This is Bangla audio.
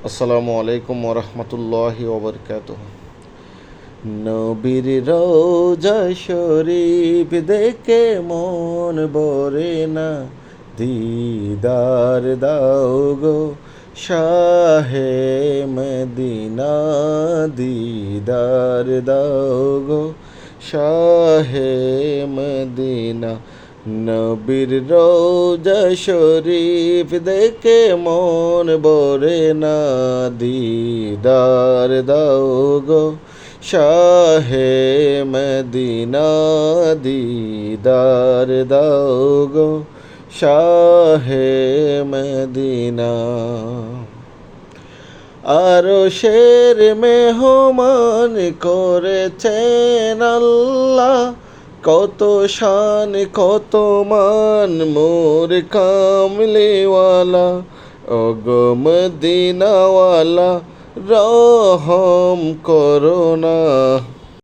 আসসালামু আলাইকুম ওরহমতুল্লাহি ওবরকাতুহ। নবীর রওজা শরীফ দেখে মন ভরে না, দিদার দাও গো শাহে মদিনা, দিদার দাও গো শাহে মদিনা। নবীর রওজা শরীফ দেখে মন ভরে না, দিদার দাও গো শাহে মদিনা, দিদার দাও গো শাহে মদিনা। আরশের মেহমান করেছেন আল্লাহ, কত শান কত মান মোর কামলিওয়ালা। ওগো মদিনাওয়ালা রহম করো না,